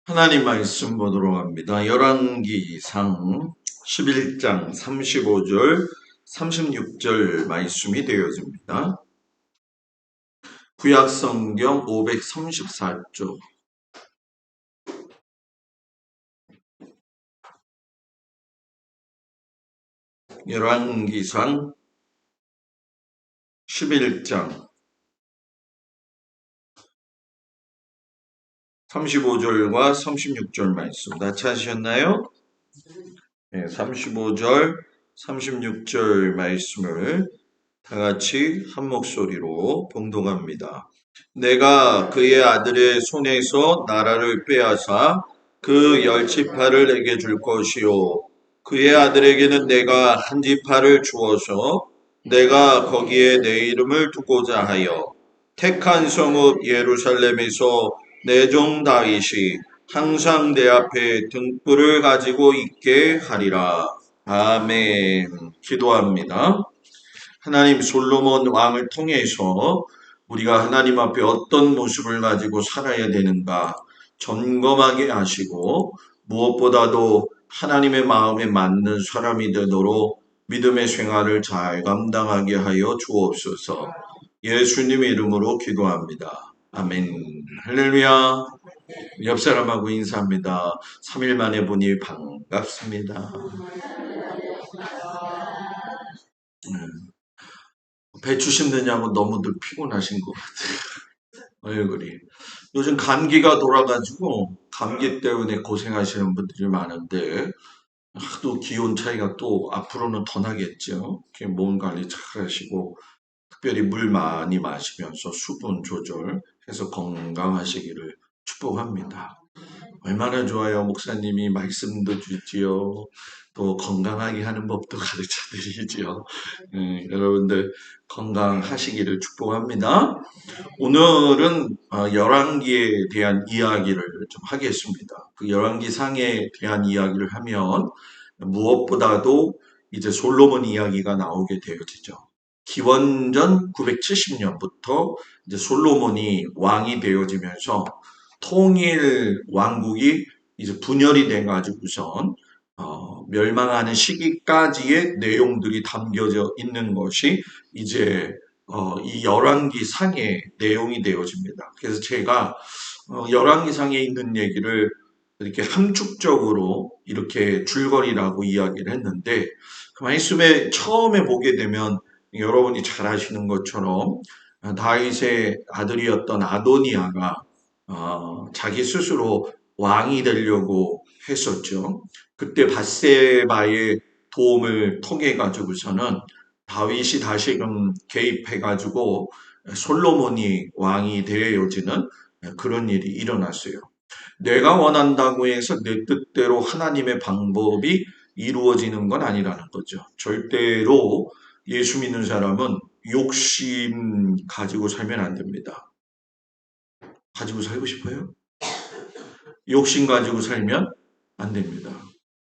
하나님 말씀 보도록 합니다. 열왕기상 11장 35절 36절 말씀이 되어집니다. 구약성경 534쪽. 열왕기상 11장 35절과 36절 말씀 다 찾으셨나요? 네, 35절 36절 말씀을 다 같이 한 목소리로 봉독합니다. 내가 그의 아들의 손에서 나라를 빼앗아 그 10지파를 내게 줄 것이요 그의 아들에게는 내가 한 지파를 주어서 내가 거기에 내 이름을 두고자 하여 택한 성읍 예루살렘에서 내 종 다윗이 항상 내 앞에 등불을 가지고 있게 하리라. 아멘. 기도합니다. 하나님, 솔로몬 왕을 통해서 우리가 하나님 앞에 어떤 모습을 가지고 살아야 되는가 점검하게 하시고 무엇보다도 하나님의 마음에 맞는 사람이 되도록 믿음의 생활을 잘 감당하게 하여 주옵소서. 예수님의 이름으로 기도합니다. 아멘. 할렐루야. 옆 사람하고 인사합니다. 3일 만에 보니 반갑습니다. 배추 심느냐고 너무들 피곤하신 것 같아요. 얼굴이. 요즘 감기가 돌아가지고 감기 때문에 고생하시는 분들이 많은데 하도 기온 차이가 또 앞으로는 더 나겠죠. 몸 관리 잘 하시고 특별히 물 많이 마시면서 수분 조절해서 건강하시기를 축복합니다. 얼마나 좋아요. 목사님이 말씀도 주지요. 또 건강하게 하는 법도 가르쳐 드리지요. 여러분들 건강하시기를 축복합니다. 오늘은 열왕기에 대한 이야기를 좀 하겠습니다. 그 열왕기상에 대한 이야기를 하면 무엇보다도 이제 솔로몬 이야기가 나오게 되어지죠. 기원전 970년부터 이제 솔로몬이 왕이 되어지면서 통일 왕국이 이제 분열이 돼가지고선 멸망하는 시기까지의 내용들이 담겨져 있는 것이 이제 이 열왕기상의 내용이 되어집니다. 그래서 제가 열왕기상에 있는 얘기를 이렇게 함축적으로 이렇게 줄거리라고 이야기를 했는데 그 말씀에 처음에 보게 되면 여러분이 잘 아시는 것처럼 다윗의 아들이었던 아도니아가 자기 스스로 왕이 되려고 했었죠. 그때 밧세바의 도움을 통해 가지고서는 다윗이 다시금 개입해 가지고 솔로몬이 왕이 되어지는 그런 일이 일어났어요. 내가 원한다고 해서 내 뜻대로 하나님의 방법이 이루어지는 건 아니라는 거죠. 절대로 예수 믿는 사람은 욕심 가지고 살면 안 됩니다. 가지고 살고 싶어요? 욕심 가지고 살면 안 됩니다.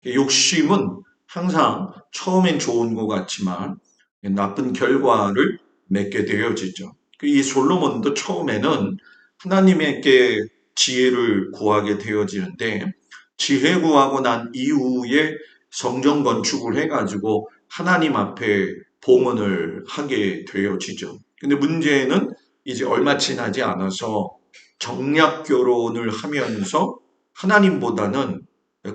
욕심은 항상 처음엔 좋은 것 같지만 나쁜 결과를 맺게 되어지죠. 이 솔로몬도 처음에는 하나님에게 지혜를 구하게 되어지는데 지혜 구하고 난 이후에 성전 건축을 해가지고 하나님 앞에 봉헌을 하게 되어지죠. 근데 문제는 이제 얼마 지나지 않아서 정략 결혼을 하면서 하나님보다는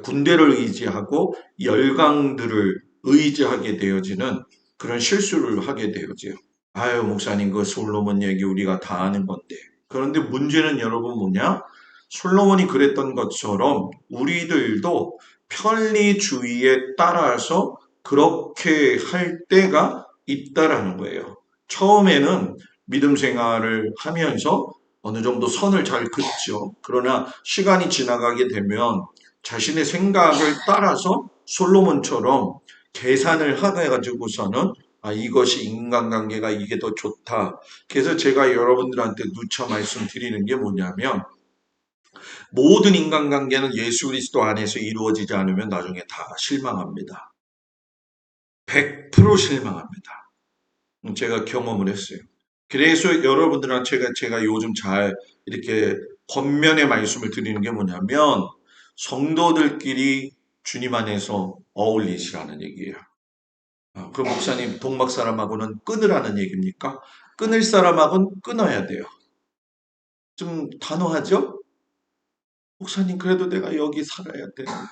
군대를 의지하고 열강들을 의지하게 되어지는 그런 실수를 하게 되어져요. 아유, 목사님, 그 솔로몬 얘기 우리가 다 아는 건데. 그런데 문제는 여러분 뭐냐? 솔로몬이 그랬던 것처럼 우리들도 편리주의에 따라서 그렇게 할 때가 있다라는 거예요. 처음에는 믿음 생활을 하면서 어느 정도 선을 잘 긋죠. 그러나 시간이 지나가게 되면 자신의 생각을 따라서 솔로몬처럼 계산을 해가지고서는 이것이 인간관계가 이게 더 좋다. 그래서 제가 여러분들한테 누차 말씀드리는 게 뭐냐면 모든 인간관계는 예수 그리스도 안에서 이루어지지 않으면 나중에 다 실망합니다. 100% 실망합니다. 제가 경험을 했어요. 그래서 여러분들한테 제가 요즘 잘 이렇게 겉면의 말씀을 드리는 게 뭐냐면 성도들끼리 주님 안에서 어울리시라는 얘기예요. 그럼 목사님 동막 사람하고는 끊으라는 얘기입니까? 끊을 사람하고는 끊어야 돼요. 좀 단호하죠? 목사님 그래도 내가 여기 살아야 되는데.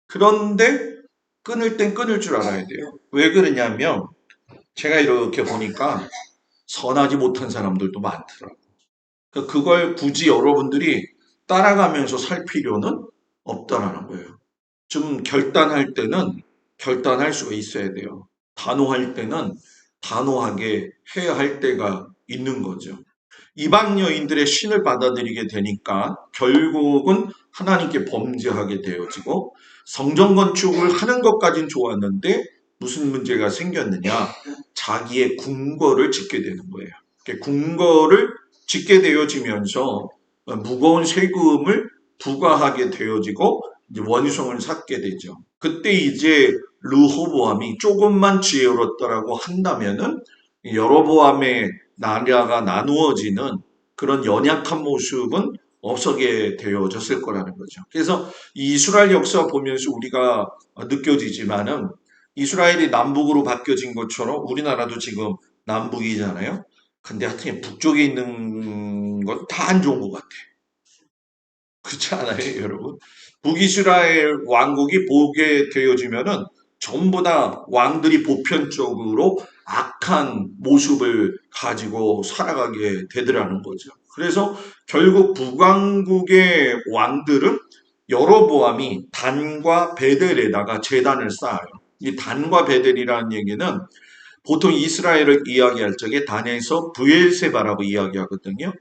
그런데 끊을 땐 끊을 줄 알아야 돼요. 왜 그러냐면 제가 이렇게 보니까 선하지 못한 사람들도 많더라고요. 그걸 굳이 여러분들이 따라가면서 살 필요는 없다라는 거예요. 좀 결단할 때는 결단할 수가 있어야 돼요. 단호할 때는 단호하게 해야 할 때가 있는 거죠. 이방 여인들의 신을 받아들이게 되니까 결국은 하나님께 범죄하게 되어지고 성전 건축을 하는 것까진 좋았는데 무슨 문제가 생겼느냐? 자기의 궁궐을 짓게 되는 거예요. 궁궐을 짓게 되어지면서 무거운 세금을 부과하게 되어지고 이제 원성을 쌓게 되죠. 그때 이제 르호보암이 조금만 지혜로웠다라고 한다면은 여로보암의 나라가 나누어지는 그런 연약한 모습은 없어게 되어졌을 거라는 거죠. 그래서 이스라엘 역사 보면서 우리가 느껴지지만은 이스라엘이 남북으로 바뀌어진 것처럼 우리나라도 지금 남북이잖아요. 근데 하여튼 북쪽에 있는 건 다 안 좋은 것 같아. 그렇지 않아요, 여러분? 북이스라엘 왕국이 보게 되어지면은 전부 다 왕들이 보편적으로 악한 모습을 가지고 살아가게 되더라는 거죠. 그래서 결국 북왕국의 왕들은 여로보암이 단과 베델에다가 제단을 쌓아요. 이 단과 베델이라는 얘기는 보통 이스라엘을 이야기할 적에 단에서 브엘세바라고 이야기하거든요.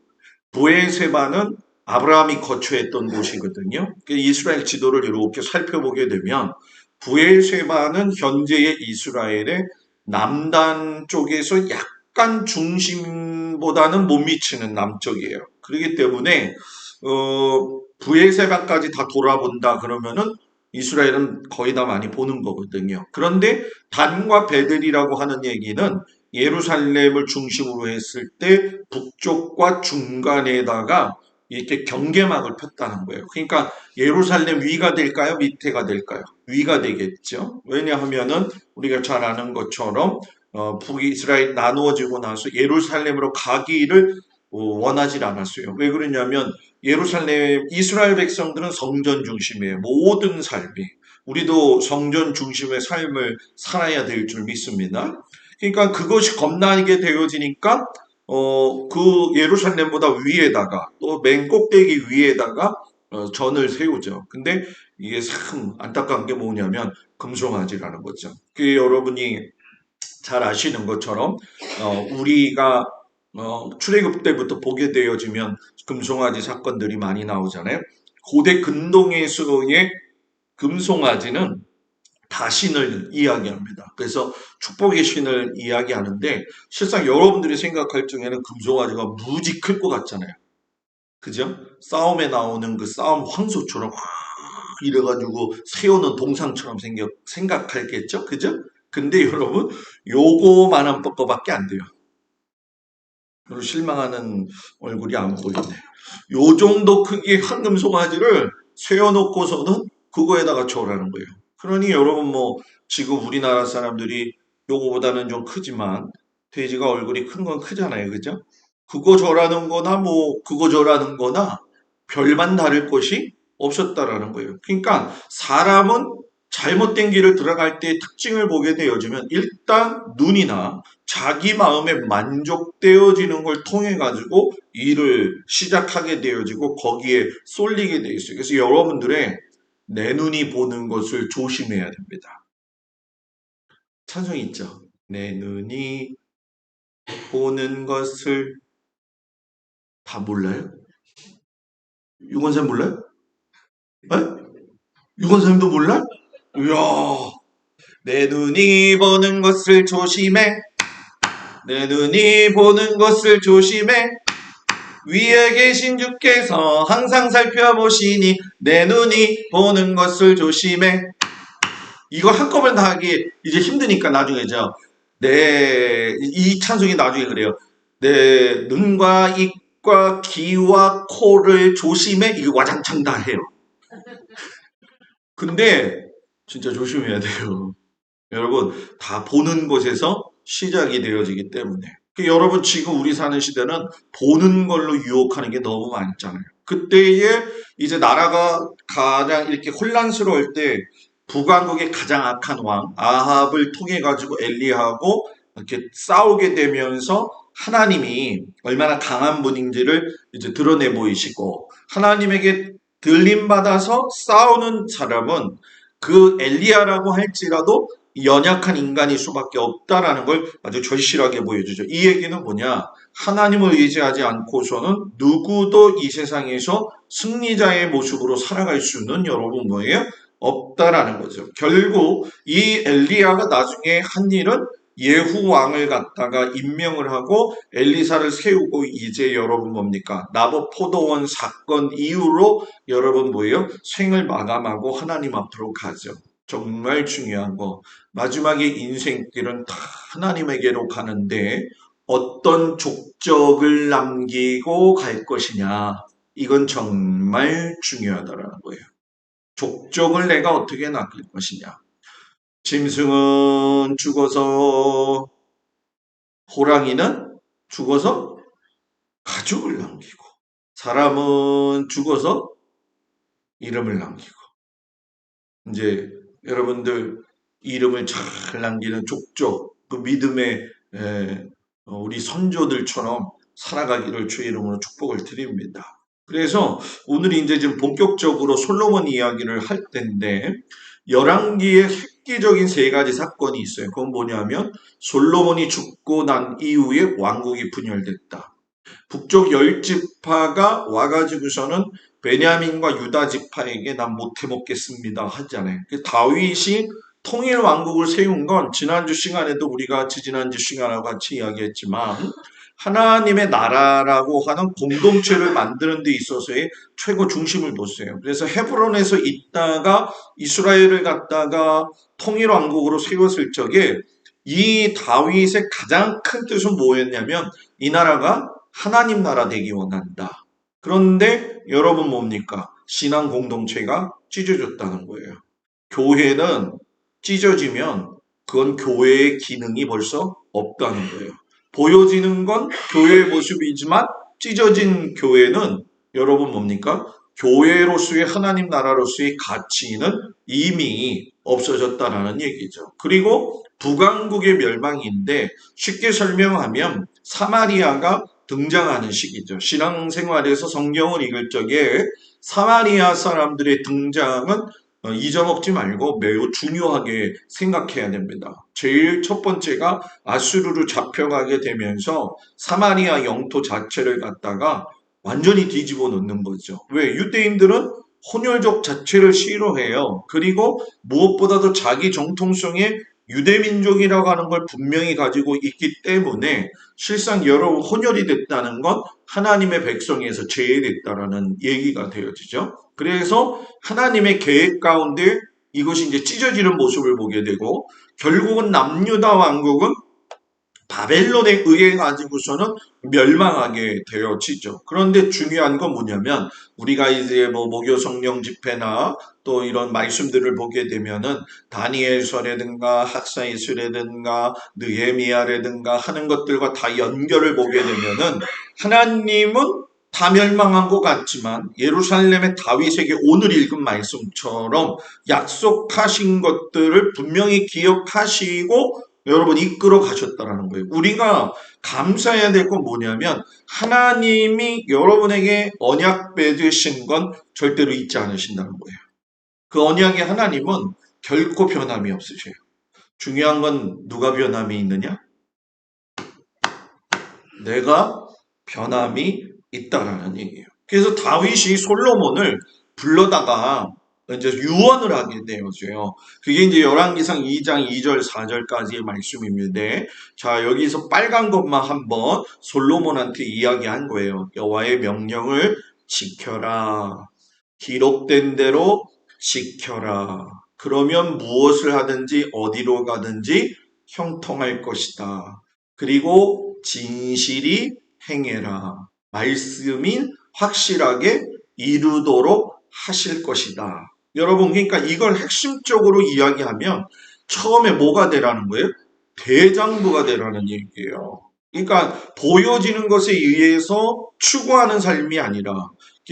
브엘세바는 아브라함이 거처했던 곳이거든요. 이스라엘 지도를 이렇게 살펴보게 되면 브엘세바는 현재의 이스라엘의 남단 쪽에서 약간 중심보다는 못 미치는 남쪽이에요. 그렇기 때문에 브엘세바까지 다 돌아본다 그러면은 이스라엘은 거의 다 많이 보는 거거든요. 그런데 단과 베들이라고 하는 얘기는 예루살렘을 중심으로 했을 때 북쪽과 중간에다가 이렇게 경계막을 폈다는 거예요. 그러니까 예루살렘 위가 될까요? 밑에가 될까요? 위가 되겠죠. 왜냐하면은 우리가 잘 아는 것처럼 북이스라엘 나누어지고 나서 예루살렘으로 가기를 원하지 않았어요. 왜 그러냐면 예루살렘 이스라엘 백성들은 성전 중심이에요. 모든 삶이. 우리도 성전 중심의 삶을 살아야 될 줄 믿습니다. 그러니까 그것이 겁나게 되어지니까 그 예루살렘보다 위에다가 또 맨 꼭대기 위에다가 전을 세우죠. 근데 이게 참 안타까운 게 뭐냐면 금송아지라는 거죠. 그 여러분이 잘 아시는 것처럼 우리가 출애굽 때부터 보게 되어지면 금송아지 사건들이 많이 나오잖아요. 고대 근동에서의 금송아지는 다신을 이야기합니다. 그래서 축복의 신을 이야기하는데 실상 여러분들이 생각할 적에는 금송아지가 무지 클 것 같잖아요. 그죠? 싸움에 나오는 그 싸움 황소처럼 확 이래가지고 세우는 동상처럼 생각할겠죠? 그죠? 근데 여러분 요거만한 거밖에 안 돼요. 별로 실망하는 얼굴이 안 보이네. 요 정도 크기의 황금 송아지를 세워놓고서는 그거에다가 절하는 거예요. 그러니 여러분 뭐 지금 우리나라 사람들이 요거보다는 좀 크지만 돼지가 얼굴이 큰 건 크잖아요. 그죠? 그거 절하는 거나 뭐 그거 절하는 거나 별반 다를 것이 없었다라는 거예요. 그러니까 사람은 잘못된 길을 들어갈 때 특징을 보게 되어지면 일단 눈이나 자기 마음에 만족되어지는 걸 통해 가지고 일을 시작하게 되어지고 거기에 쏠리게 되어 있어요. 그래서 여러분들의 내 눈이 보는 것을 조심해야 됩니다. 찬송이 있죠. 내 눈이 보는 것을 다 몰라요? 유건쌤 몰라요? 에? 유건쌤도 몰라? 이야, 내 눈이 보는 것을 조심해. 내 눈이 보는 것을 조심해. 위에 계신 주께서 항상 살펴보시니 내 눈이 보는 것을 조심해. 이거 한꺼번에 다 하기 이제 힘드니까 나중에 이 찬송이 나중에 그래요. 내 눈과 입과 귀와 코를 조심해. 이거 와장창 다 해요. 근데 진짜 조심해야 돼요. 여러분, 다 보는 곳에서 시작이 되어지기 때문에. 여러분, 지금 우리 사는 시대는 보는 걸로 유혹하는 게 너무 많잖아요. 그때에 이제 나라가 가장 이렇게 혼란스러울 때 북왕국의 가장 악한 왕 아합을 통해 가지고 엘리야하고 이렇게 싸우게 되면서 하나님이 얼마나 강한 분인지를 이제 드러내 보이시고, 하나님에게 들림 받아서 싸우는 사람은 그 엘리야라고 할지라도 연약한 인간일 수밖에 없다라는 걸 아주 절실하게 보여주죠. 이 얘기는 뭐냐? 하나님을 의지하지 않고서는 누구도 이 세상에서 승리자의 모습으로 살아갈 수는 여러분 뭐예요? 없다라는 거죠. 결국 이 엘리야가 나중에 한 일은 예후 왕을 갖다가 임명을 하고 엘리사를 세우고, 이제 여러분 뭡니까? 나봇 포도원 사건 이후로 여러분 뭐예요? 생을 마감하고 하나님 앞으로 가죠. 정말 중요한 거. 마지막에 인생길은 다 하나님에게로 가는데 어떤 족적을 남기고 갈 것이냐. 이건 정말 중요하다라는 거예요. 족적을 내가 어떻게 남길 것이냐. 짐승은 죽어서, 호랑이는 죽어서 가족을 남기고, 사람은 죽어서 이름을 남기고. 이제 여러분들 이름을 잘 남기는 족적, 그 믿음의 우리 선조들처럼 살아가기를 주의 이름으로 축복을 드립니다. 그래서 오늘 이제 지금 본격적으로 솔로몬 이야기를 할 텐데, 열왕기에 획기적인 세 가지 사건이 있어요. 그건 뭐냐면 솔로몬이 죽고 난 이후에 왕국이 분열됐다. 북쪽 열 지파가 와가지고서는 베냐민과 유다 지파에게 난 못해 먹겠습니다 하잖아요. 다윗이 통일 왕국을 세운 건 지난주 시간에도 우리가 지지난주 시간하고 같이 이야기했지만 하나님의 나라라고 하는 공동체를 만드는 데 있어서의 최고 중심을 뒀어요. 그래서 헤브론에서 있다가 이스라엘을 갖다가 통일 왕국으로 세웠을 적에 이 다윗의 가장 큰 뜻은 뭐였냐면 이 나라가 하나님 나라 되기 원한다. 그런데 여러분 뭡니까? 신앙 공동체가 찢어졌다는 거예요. 교회는 찢어지면 그건 교회의 기능이 벌써 없다는 거예요. 보여지는 건 교회의 모습이지만 찢어진 교회는 여러분 뭡니까? 교회로서의 하나님 나라로서의 가치는 이미 없어졌다라는 얘기죠. 그리고 북왕국의 멸망인데 쉽게 설명하면 사마리아가 등장하는 시기죠. 신앙생활에서 성경을 읽을 적에 사마리아 사람들의 등장은 잊어먹지 말고 매우 중요하게 생각해야 됩니다. 제일 첫 번째가 아수르로 잡혀가게 되면서 사마리아 영토 자체를 갖다가 완전히 뒤집어 놓는 거죠. 왜? 유대인들은 혼혈족 자체를 싫어해요. 그리고 무엇보다도 자기 정통성의 유대민족이라고 하는 걸 분명히 가지고 있기 때문에 실상 여러분 혼혈이 됐다는 건 하나님의 백성에서 제외됐다라는 얘기가 되어지죠. 그래서 하나님의 계획 가운데 이것이 이제 찢어지는 모습을 보게 되고, 결국은 남유다 왕국은 바벨론에 의해 가지고서는 멸망하게 되어지죠. 그런데 중요한 건 뭐냐면 우리가 이제 뭐 목요 성령 집회나 또 이런 말씀들을 보게 되면은 다니엘서라든가 학사이스라든가 느헤미야라든가 하는 것들과 다 연결을 보게 되면은 하나님은 다 멸망한 것 같지만 예루살렘의 다윗에게 오늘 읽은 말씀처럼 약속하신 것들을 분명히 기억하시고 여러분 이끌어 가셨다라는 거예요. 우리가 감사해야 될 건 뭐냐면 하나님이 여러분에게 언약 맺으신 건 절대로 잊지 않으신다는 거예요. 그 언약의 하나님은 결코 변함이 없으셔요. 중요한 건 누가 변함이 있느냐? 내가 변함이 있다라는 얘기예요. 그래서 다윗이 솔로몬을 불러다가 이제 유언을 하게 되어져요. 그게 이제 열왕기상 2장 2절 4절까지의 말씀입니다. 자, 여기서 빨간 것만 한번 솔로몬한테 이야기한 거예요. 여호와의 명령을 지켜라. 기록된 대로 지켜라. 그러면 무엇을 하든지 어디로 가든지 형통할 것이다. 그리고 진실이 행해라. 말씀이 확실하게 이루도록 하실 것이다. 여러분, 그러니까 이걸 핵심적으로 이야기하면 처음에 뭐가 되라는 거예요? 대장부가 되라는 얘기예요. 그러니까 보여지는 것에 의해서 추구하는 삶이 아니라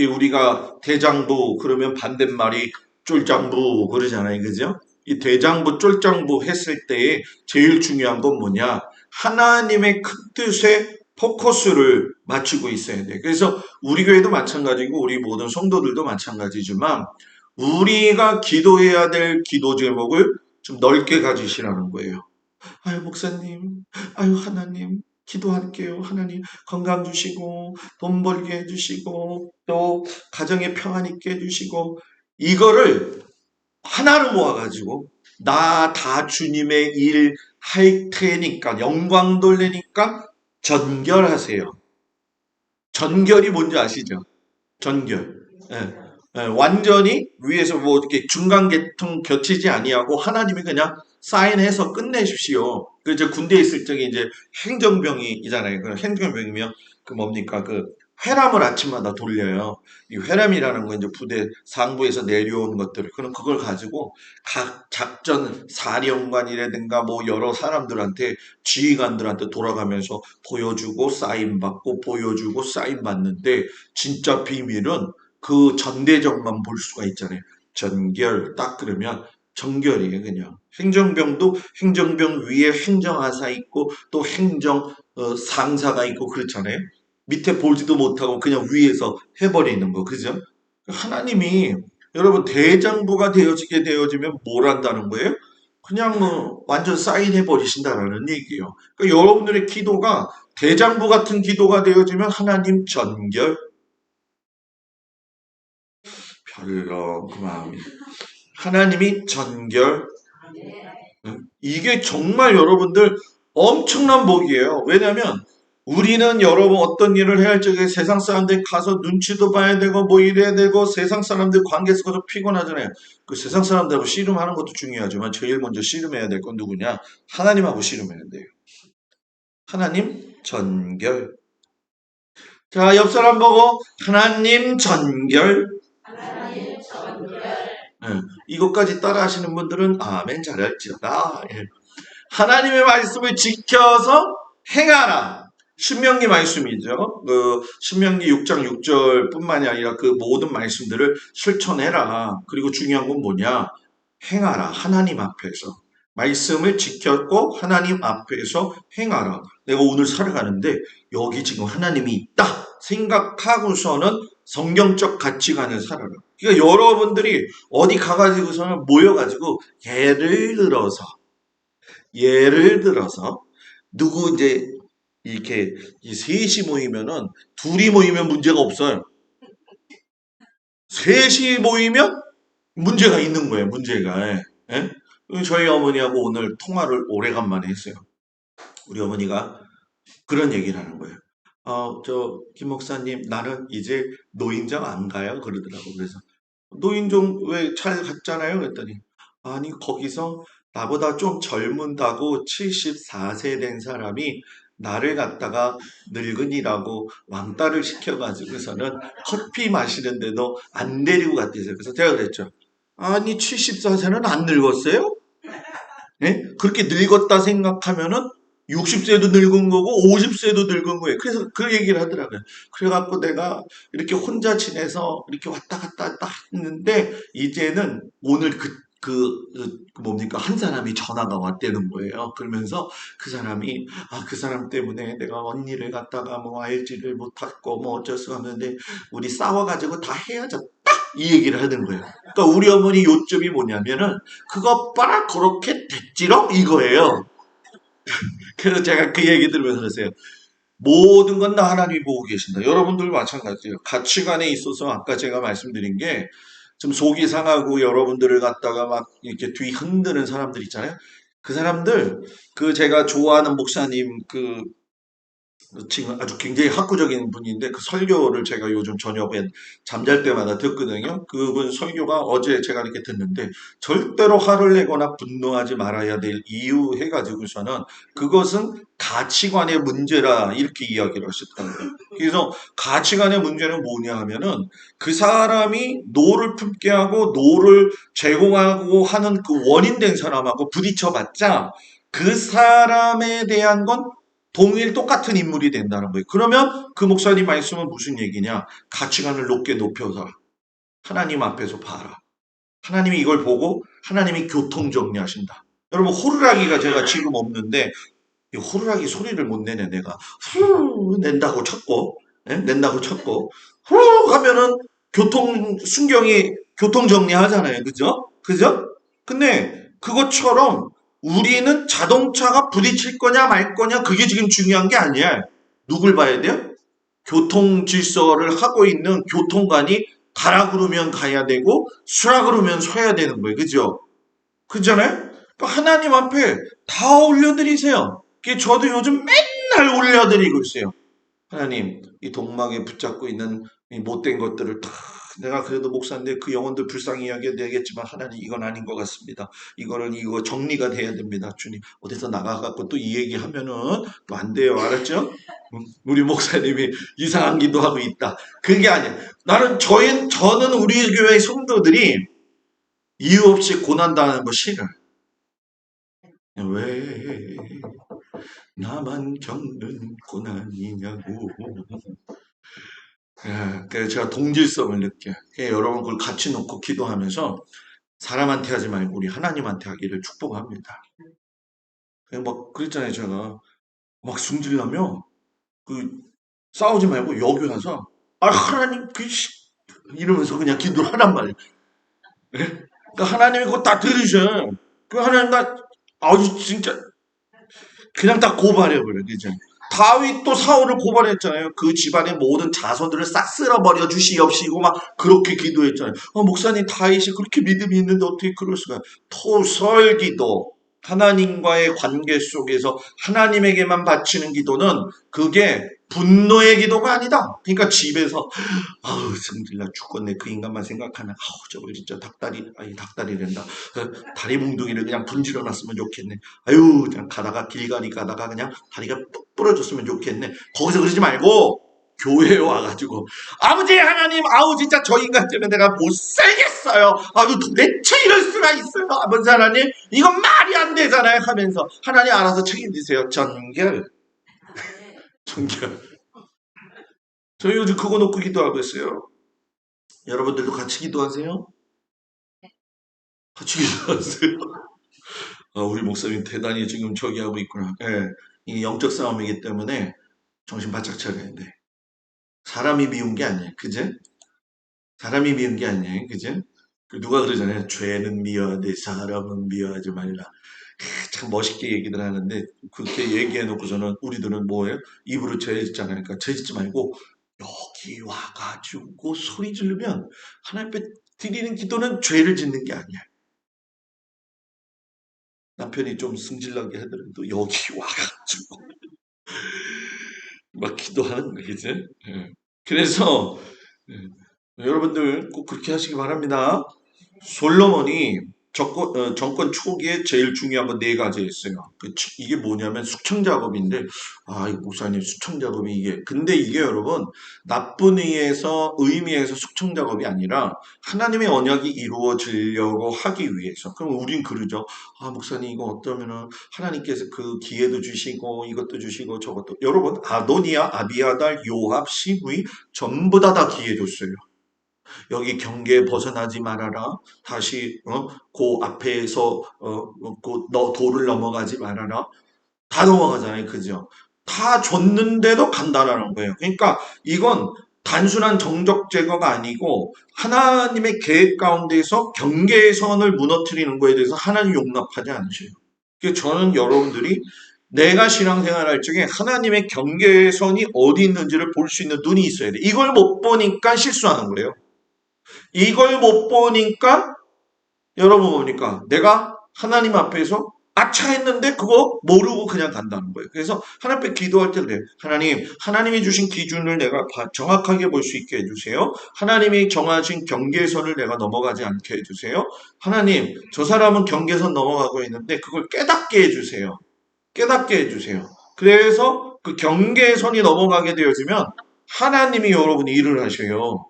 우리가 대장부 그러면 반대말이 쫄장부 그러잖아요. 그죠? 이 대장부 쫄장부 했을 때에 제일 중요한 건 뭐냐? 하나님의 큰 뜻에 포커스를 맞추고 있어야 돼. 그래서 우리 교회도 마찬가지고 우리 모든 성도들도 마찬가지지만 우리가 기도해야 될 기도 제목을 좀 넓게 가지시라는 거예요. 아유, 목사님, 아유, 하나님, 기도할게요. 하나님, 건강 주시고, 돈 벌게 해주시고, 또, 가정에 평안 있게 해주시고, 이거를 하나로 모아가지고, 나 다 주님의 일 할 테니까, 영광 돌리니까, 전결하세요. 전결이 뭔지 아시죠? 전결. 예. 완전히 위에서 뭐 이렇게 중간 계통 겹치지 아니하고 하나님이 그냥 사인해서 끝내십시오. 그 이제 군대에 있을 적에 이제 행정병이잖아요. 그 행정병이면 그 뭡니까 그 회람을 아침마다 돌려요. 이 회람이라는 건 이제 부대 상부에서 내려온 것들. 그럼 그걸 가지고 각 작전 사령관이라든가 뭐 여러 사람들한테 지휘관들한테 돌아가면서 보여주고 사인 받고 보여주고 사인 받는데 진짜 비밀은 그 전대적만 볼 수가 있잖아요. 전결 딱 그러면 정결이에요. 그냥 행정병도 행정병 위에 행정하사 있고 또 행정 상사가 있고 그렇잖아요. 밑에 보지도 못하고 그냥 위에서 해버리는 거 그죠? 하나님이 여러분 대장부가 되어지게 되어지면 뭘 한다는 거예요? 그냥 뭐 완전 사인해 버리신다라는 얘기예요. 그러니까 여러분들의 기도가 대장부 같은 기도가 되어지면 하나님 전결 별로 그 마음이 하나님이 전결 이게 정말 여러분들 엄청난 복이에요. 왜냐하면 우리는 여러분 어떤 일을 해야 할 적에 세상 사람들 가서 눈치도 봐야 되고 뭐 이래야 되고 세상 사람들 관계 속에서 피곤하잖아요. 그 세상 사람들하고 씨름하는 것도 중요하지만 제일 먼저 씨름해야 될 건 누구냐? 하나님하고 씨름해야 돼요. 하나님 전결. 자, 옆 사람 보고 하나님 전결. 예, 이것까지 따라 하시는 분들은 아멘 잘할지어다. 예. 하나님의 말씀을 지켜서 행하라. 신명기 말씀이죠. 그 신명기 6장 6절 뿐만이 아니라 그 모든 말씀들을 실천해라. 그리고 중요한 건 뭐냐? 행하라. 하나님 앞에서. 말씀을 지켰고 하나님 앞에서 행하라. 내가 오늘 살아가는데 여기 지금 하나님이 있다 생각하고서는 성경적 가치관을 살아라. 그러니까 여러분들이 어디 가가지고서는 모여가지고 예를 들어서 누구 이제 이렇게 셋이 모이면은 둘이 모이면 문제가 없어요. 셋이 모이면 문제가 있는 거예요. 문제가. 예. 예? 저희 어머니하고 오늘 통화를 오래간만에 했어요. 우리 어머니가 그런 얘기를 하는 거예요. 김 목사님, 나는 이제 노인정 안 가요. 그러더라고. 그래서 노인정 왜 잘 갔잖아요. 그랬더니 아니 거기서 나보다 좀 젊은다고 74세 된 사람이 나를 갖다가 늙은이라고 왕따를 시켜가지고서는 커피 마시는데도 안 데리고 갔대요. 그래서 제가 그랬죠. 아니 74세는 안 늙었어요? 예? 그렇게 늙었다 생각하면은 60세도 늙은 거고 50세도 늙은 거예요. 그래서 그 얘기를 하더라고요. 그래갖고 내가 이렇게 혼자 지내서 이렇게 왔다 갔다 왔다 했는데 이제는 오늘 뭡니까 한 사람이 전화가 왔다는 거예요. 그러면서 그 사람이 그 사람 때문에 내가 언니를 갖다가 뭐 알지를 못했고 뭐 어쩔 수 없는데 우리 싸워가지고 다 헤어졌다 이 얘기를 하는 거예요. 그러니까 우리 어머니 요점이 뭐냐면은 그것 봐라 그렇게 됐지롱 이거예요. 그래서 제가 그 얘기 들으면서 그랬어요. 모든 건 다 하나님이 보고 계신다. 여러분들 마찬가지예요. 가치관에 있어서 아까 제가 말씀드린 게 좀 속이 상하고 여러분들을 갖다가 막 이렇게 뒤 흔드는 사람들 있잖아요. 그 사람들, 그 제가 좋아하는 목사님 지금 아주 굉장히 학구적인 분인데 그 설교를 제가 요즘 저녁에 잠잘 때마다 듣거든요. 그분 설교가 어제 제가 이렇게 듣는데 절대로 화를 내거나 분노하지 말아야 될 이유 해가지고서는 그것은 가치관의 문제라 이렇게 이야기를 하셨다고요. 그래서 가치관의 문제는 뭐냐 하면은 그 사람이 노를 품게 하고 노를 제공하고 하는 그 원인 된 사람하고 부딪혀봤자 그 사람에 대한 건 동일 똑같은 인물이 된다는 거예요. 그러면 그 목사님 말씀은 무슨 얘기냐? 가치관을 높게 높여서 하나님 앞에서 봐라. 하나님이 이걸 보고 하나님이 교통 정리하신다. 여러분 호루라기가 제가 지금 없는데 이 호루라기 소리를 못 내네 내가 후 낸다고 쳤고 낸다고 쳤고 후 하면은 교통 순경이 교통 정리하잖아요. 그죠? 그죠? 근데 그것처럼 우리는 자동차가 부딪힐 거냐 말 거냐 그게 지금 중요한 게 아니야. 누굴 봐야 돼요? 교통 질서를 하고 있는 교통관이 가라 그러면 가야 되고 서라 그러면 서야 되는 거예요. 그죠? 그잖아요? 그러니까 하나님 앞에 다 올려드리세요. 저도 요즘 맨날 올려드리고 있어요. 하나님, 이 동막에 붙잡고 있는 이 못된 것들을 다 내가 그래도 목사인데 그 영혼들 불쌍히 여겨야 되겠지만 하나님 이건 아닌 것 같습니다. 이거는 이거 정리가 돼야 됩니다. 주님 어디서 나가갖고 또 이 얘기하면은 또 안 돼요. 알았죠? 우리 목사님이 이상한 기도하고 있다. 그게 아니야. 저는 우리 교회 성도들이 이유 없이 고난당하는 거 싫어. 왜 나만 겪는 고난이냐고. 그래서 제가 동질성을 느껴요. 여러분 그걸 같이 놓고 기도하면서 사람한테 하지 말고 우리 하나님한테 하기를 축복합니다. 막 그랬잖아요. 제가 막 승질나면 그 싸우지 말고 여기 와서 하나님 이러면서 그냥 기도를 하란 말이에요. 그러니까 하나님이 그거 다 들으셔. 그 하나님 나 아주 진짜 그냥 다 고발해버려. 그죠? 다윗도 사울을 고발했잖아요. 그 집안의 모든 자손들을 싹 쓸어버려 주시옵시고 막 그렇게 기도했잖아요. 목사님 다윗이 그렇게 믿음이 있는데 어떻게 그럴 수가. 토설기도 하나님과의 관계 속에서 하나님에게만 바치는 기도는 그게 분노의 기도가 아니다. 그러니까 집에서 아우 성질나 죽겠네 그 인간만 생각하면 아우 저걸 진짜 닭다리 된다. 다리 뭉둥이를 그냥 분질러 놨으면 좋겠네. 아유 그냥 가다가 길가리 가다가 그냥 다리가 뚝 부러졌으면 좋겠네. 거기서 그러지 말고 교회에 와가지고 아버지 하나님 아우 진짜 저 인간 때문에 내가 못 살겠어요. 아유 도대체 이럴 수가 있어요. 아버지 하나님 이건 말이 안 되잖아요 하면서 하나님 알아서 책임지세요. 전결. 저희 요즘 그거 놓고 기도하고 있어요. 여러분들도 같이 기도하세요? 같이 기도하세요. 우리 목사님 대단히 지금 저기 하고 있구나. 예, 이 영적 싸움이기 때문에 정신 바짝 차려야 돼. 사람이 미운 게 아니에요. 그제? 사람이 미운 게 아니에요. 그제? 누가 그러잖아요. 죄는 미워하되 사람은 미워하지 말라. 참 멋있게 얘기들 하는데 그렇게 얘기해놓고서는 우리들은 뭐예요? 입으로 죄 짓잖아요. 그러니까 죄 짓지 말고 여기 와가지고 소리 지르면 하나님 앞에 드리는 기도는 죄를 짓는 게 아니야. 남편이 좀 승질나게 하더라도 여기 와가지고 막 기도하는 거겠지. 예. 그래서 여러분들 꼭 그렇게 하시기 바랍니다. 솔로몬이 정권 초기에 제일 중요한 건 네 가지 있어요. 이게 뭐냐면 숙청 작업인데, 이 목사님 숙청 작업이 이게. 근데 이게 여러분, 나쁜 의미에서 숙청 작업이 아니라 하나님의 언약이 이루어지려고 하기 위해서. 그럼 우린 그러죠. 목사님 이거 어떠면은 하나님께서 그 기회도 주시고 이것도 주시고 저것도. 여러분, 아도니아, 아비아달, 요압, 시므이 전부 다 기회 줬어요. 여기 경계에 벗어나지 말아라. 다시 그 앞에서 너 도를 넘어가지 말아라. 다 넘어가잖아요. 그죠? 다 줬는데도 간다라는 거예요. 그러니까 이건 단순한 정적 제거가 아니고 하나님의 계획 가운데서 경계선을 무너뜨리는 거에 대해서 하나님 용납하지 않으셔요. 그래서 저는 여러분들이 내가 신앙생활할 적에 하나님의 경계선이 어디 있는지를 볼 수 있는 눈이 있어야 돼. 이걸 못 보니까 실수하는 거예요. 이걸 못 보니까 여러분 뭡니까? 내가 하나님 앞에서 아차 했는데 그거 모르고 그냥 간다는 거예요. 그래서 하나님 앞에 기도할 때 그래요. 하나님, 하나님이 주신 기준을 내가 정확하게 볼 수 있게 해주세요. 하나님이 정하신 경계선을 내가 넘어가지 않게 해주세요. 하나님, 저 사람은 경계선 넘어가고 있는데 그걸 깨닫게 해주세요. 깨닫게 해주세요. 그래서 그 경계선이 넘어가게 되어지면 하나님이 여러분 일을 하셔요.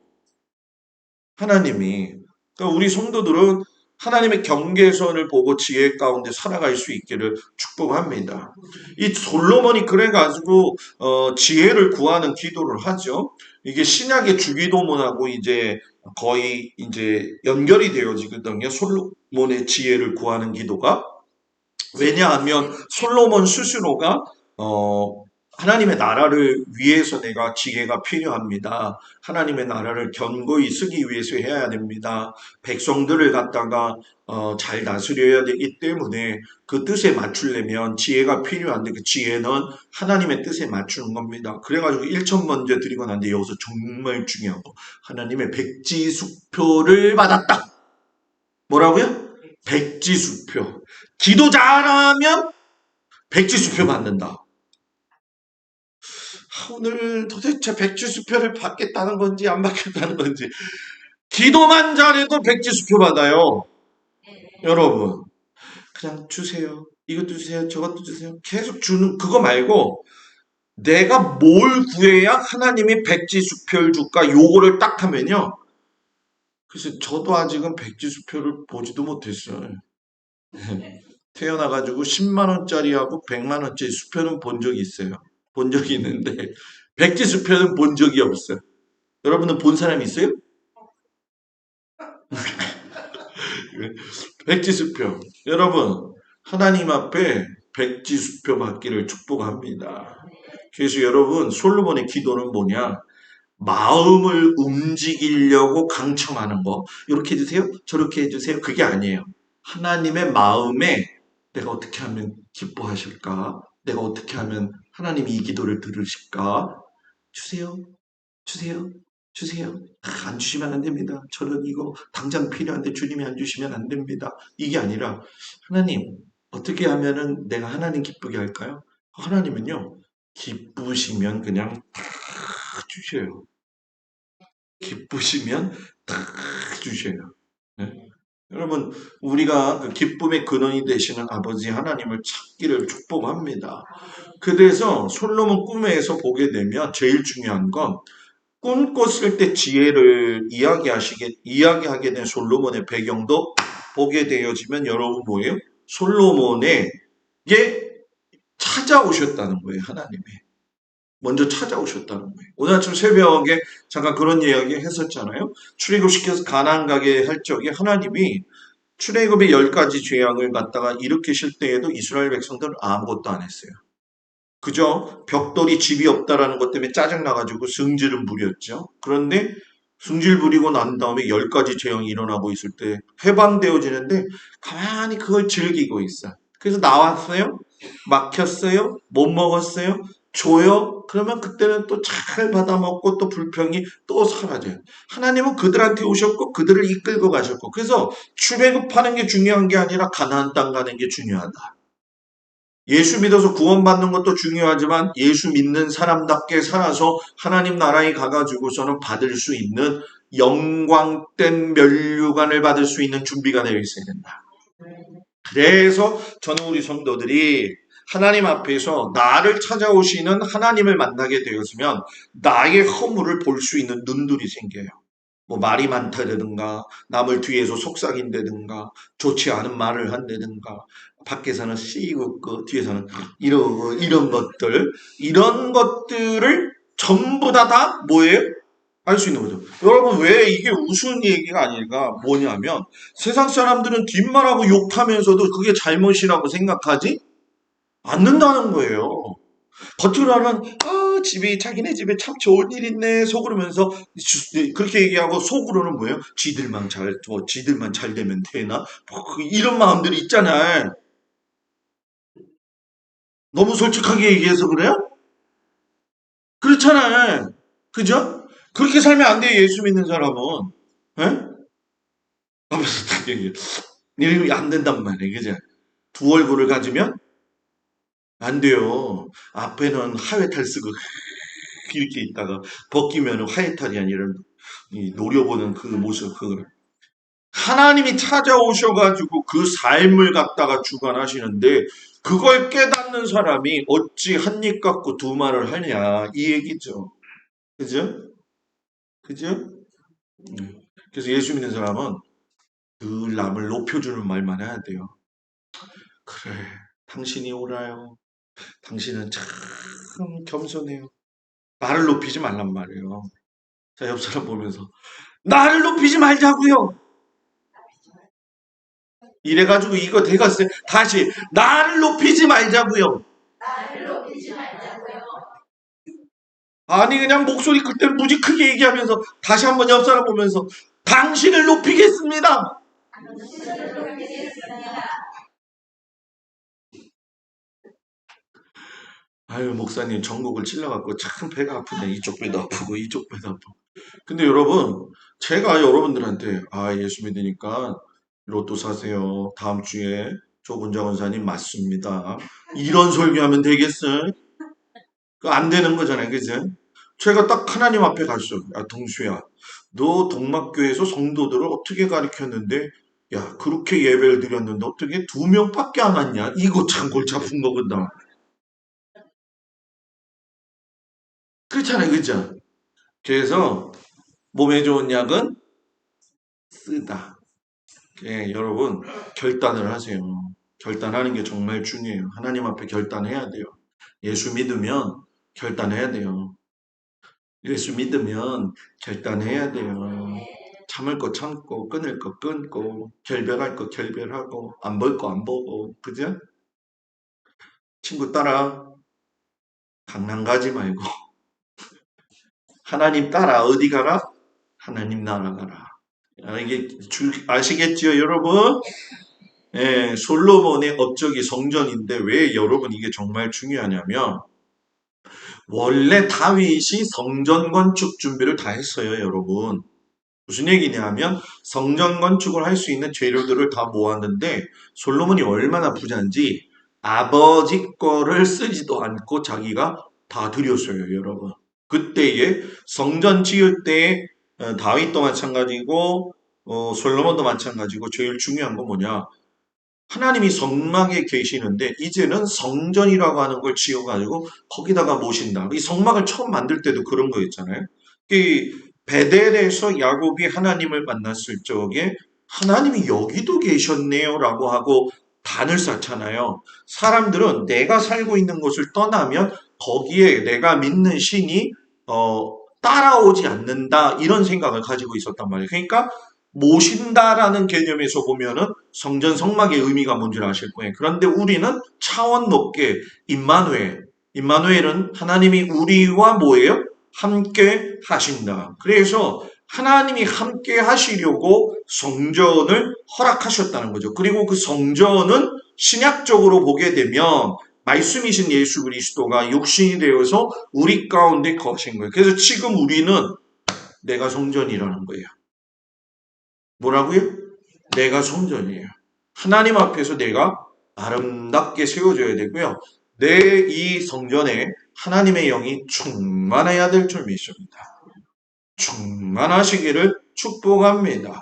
하나님이. 그러니까 우리 성도들은 하나님의 경계선을 보고 지혜 가운데 살아갈 수 있기를 축복합니다. 이 솔로몬이 그래가지고 지혜를 구하는 기도를 하죠. 이게 신약의 주기도문하고 이제 거의 이제 연결이 되어지거든요. 솔로몬의 지혜를 구하는 기도가. 왜냐하면 솔로몬 스스로가 하나님의 나라를 위해서 내가 지혜가 필요합니다. 하나님의 나라를 견고히 쓰기 위해서 해야 됩니다. 백성들을 갖다가 잘 다스려야 되기 때문에 그 뜻에 맞추려면 지혜가 필요한데 그 지혜는 하나님의 뜻에 맞추는 겁니다. 그래가지고 1천 먼저 드리고 난데 여기서 정말 중요한 거 하나님의 백지수표를 받았다. 뭐라고요? 백지수표. 기도 잘하면 백지수표 받는다. 오늘 도대체 백지수표를 받겠다는 건지 안 받겠다는 건지 기도만 잘해도 백지수표 받아요. 여러분 그냥 주세요. 이것도 주세요. 저것도 주세요. 계속 주는 그거 말고 내가 뭘 구해야 하나님이 백지수표를 줄까 요거를 딱 하면요. 그래서 저도 아직은 백지수표를 보지도 못했어요. 태어나가지고 10만 원짜리하고 100만 원짜리 수표는 본 적이 있어요. 본 적이 있는데 백지 수표는 본 적이 없어요. 여러분은 본 사람 있어요? 백지 수표. 여러분 하나님 앞에 백지 수표 받기를 축복합니다. 그래서 여러분 솔로몬의 기도는 뭐냐? 마음을 움직이려고 강청하는 거. 이렇게 해주세요. 저렇게 해주세요. 그게 아니에요. 하나님의 마음에 내가 어떻게 하면 기뻐하실까? 내가 어떻게 하면 하나님이 이 기도를 들으실까? 주세요. 주세요. 주세요. 안 주시면 안 됩니다. 저는 이거 당장 필요한데 주님이 안 주시면 안 됩니다. 이게 아니라 하나님 어떻게 하면은 내가 하나님 기쁘게 할까요? 하나님은요. 기쁘시면 그냥 다 주셔요. 기쁘시면 다 주셔요. 네? 여러분, 우리가 그 기쁨의 근원이 되시는 아버지 하나님을 찾기를 축복합니다. 그래서 솔로몬 꿈에서 보게 되면 제일 중요한 건 꿈 꿨을 때 지혜를 이야기하게 된 솔로몬의 배경도 보게 되어지면 여러분 뭐예요? 솔로몬에게 찾아오셨다는 거예요, 하나님이. 먼저 찾아오셨다는 거예요. 오늘 아침 새벽에 잠깐 그런 이야기 했었잖아요. 출애굽시켜서 가나안 가게 할 적에 하나님이 출애굽의 10가지 죄악을 갖다가 일으키실 때에도 이스라엘 백성들은 아무것도 안 했어요. 그저 벽돌이 집이 없다라는 것 때문에 짜증나가지고 승질은 부렸죠. 그런데 승질 부리고 난 다음에 10가지 재앙이 일어나고 있을 때 해방되어지는데 가만히 그걸 즐기고 있어. 그래서 나왔어요. 막혔어요. 못 먹었어요. 줘요. 그러면 그때는 또 잘 받아먹고 또 불평이 또 사라져요. 하나님은 그들한테 오셨고 그들을 이끌고 가셨고 그래서 출애굽하는 게 중요한 게 아니라 가나안 땅 가는 게 중요하다. 예수 믿어서 구원받는 것도 중요하지만 예수 믿는 사람답게 살아서 하나님 나라에 가가지고서는 받을 수 있는 영광된 면류관을 받을 수 있는 준비가 되어 있어야 된다. 그래서 저는 우리 성도들이 하나님 앞에서 나를 찾아오시는 하나님을 만나게 되었으면 나의 허물을 볼 수 있는 눈들이 생겨요. 뭐 말이 많다든가 남을 뒤에서 속삭인다든가 좋지 않은 말을 한다든가 밖에서는 씨웃고 뒤에서는 이러고 이런 것들을 전부 다 뭐예요? 알 수 있는 거죠. 여러분 왜 이게 우스운 얘기가 아닐까 뭐냐면 세상 사람들은 뒷말하고 욕하면서도 그게 잘못이라고 생각하지 않는다는 거예요. 겉으로는 집이 자기네 집에 참 좋은 일 있네 속으로면서 그렇게 얘기하고 속으로는 뭐예요? 지들만 잘 되면 되나? 뭐 이런 마음들이 있잖아요. 너무 솔직하게 얘기해서 그래요? 그렇잖아요. 그죠? 그렇게 살면 안 돼요. 예수 믿는 사람은. 예? 앞에서 딱 얘기해. 이러면 안 된단 말이에요. 그죠? 두 얼굴을 가지면 안 돼요. 앞에는 하회탈 쓰고 이렇게 있다가 벗기면 하회탈이 아니라 노려보는 그 모습, 그 하나님이 찾아오셔가지고 그 삶을 갖다가 주관하시는데 그걸 깨닫는 사람이 어찌 한 입 갖고 두 말을 하냐 이 얘기죠. 그죠? 그죠? 그래서 예수 믿는 사람은 늘 남을 높여주는 말만 해야 돼요. 그래, 당신이 옳아요. 당신은 참 겸손해요. 나를 높이지 말란 말이에요. 자, 옆 사람 보면서 나를 높이지 말자고요. 이래가지고 이거 돼갔어요. 다시 나를 높이지 말자고요. 아니 그냥 목소리 그때 무지 크게 얘기하면서 다시 한번 옆 사람 보면서 당신을 높이겠습니다. 아유 목사님 전곡을 찔러갖고 참 배가 아프네. 이쪽 배도 아프고 이쪽 배도 아프고. 근데 여러분 제가 여러분들한테 예수 믿으니까 로또 사세요. 다음 주에 조분자 원사님 맞습니다. 이런 설교하면 되겠어요? 그거 안 되는 거잖아요. 그죠? 제가 딱 하나님 앞에 갔어요. 야, 동수야. 너 동막교에서 성도들을 어떻게 가르쳤는데, 야, 그렇게 예배를 드렸는데 어떻게 두 명밖에 안 왔냐? 이거 참 골치 아픈 거거든. 그렇잖아요. 그죠? 그래서 몸에 좋은 약은 쓰다. 여러분, 결단을 하세요. 결단하는 게 정말 중요해요. 하나님 앞에 결단해야 돼요. 예수 믿으면 결단해야 돼요. 예수 믿으면 결단해야 돼요. 참을 거 참고, 끊을 거 끊고, 결별할 거 결별하고, 안 볼 거 안 보고, 그죠? 친구 따라 강남 가지 말고, 하나님 따라 어디 가라? 하나님 나라 가라. 이게 아시겠지요, 여러분? 솔로몬의 업적이 성전인데 왜 여러분 이게 정말 중요하냐면, 원래 다윗이 성전 건축 준비를 다 했어요, 여러분. 무슨 얘기냐면 성전 건축을 할 수 있는 재료들을 다 모았는데 솔로몬이 얼마나 부자인지 아버지 거를 쓰지도 않고 자기가 다 드렸어요, 여러분. 그때에 성전 지을 때 다윗도 마찬가지고 솔로몬도 마찬가지고 제일 중요한 건 뭐냐? 하나님이 성막에 계시는데 이제는 성전이라고 하는 걸 지어가지고 거기다가 모신다. 이 성막을 처음 만들 때도 그런 거였잖아요. 이 베델에서 야곱이 하나님을 만났을 적에 하나님이 여기도 계셨네요라고 하고 단을 쌓잖아요. 사람들은 내가 살고 있는 곳을 떠나면 거기에 내가 믿는 신이 따라오지 않는다 이런 생각을 가지고 있었단 말이에요. 그러니까 모신다라는 개념에서 보면은 성전 성막의 의미가 뭔지를 아실 거예요. 그런데 우리는 차원 높게 임마누엘은 하나님이 우리와 뭐예요? 함께 하신다. 그래서 하나님이 함께 하시려고 성전을 허락하셨다는 거죠. 그리고 그 성전은 신약적으로 보게 되면 말씀이신 예수 그리스도가 육신이 되어서 우리 가운데 거하신 거예요. 그래서 지금 우리는 내가 성전이라는 거예요. 뭐라고요? 내가 성전이에요. 하나님 앞에서 내가 아름답게 세워져야 되고요. 내 이 성전에 하나님의 영이 충만해야 될 줄 믿습니다. 충만하시기를 축복합니다.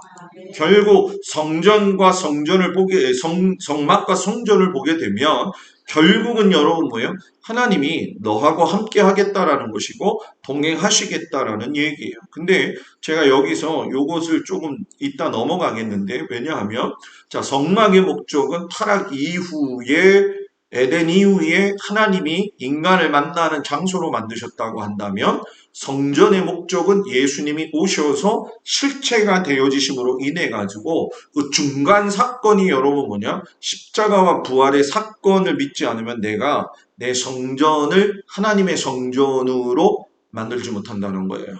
결국 성전과 성전을 보게 성막과 성전을 보게 되면 결국은 여러분 뭐예요? 하나님이 너하고 함께 하겠다라는 것이고 동행하시겠다라는 얘기예요. 근데 제가 여기서 요것을 조금 이따 넘어가겠는데 왜냐하면 자 성막의 목적은 타락 이후에 에덴 이후에 하나님이 인간을 만나는 장소로 만드셨다고 한다면 성전의 목적은 예수님이 오셔서 실체가 되어지심으로 인해 가지고 그 중간 사건이 여러분 뭐냐? 십자가와 부활의 사건을 믿지 않으면 내가 내 성전을 하나님의 성전으로 만들지 못한다는 거예요.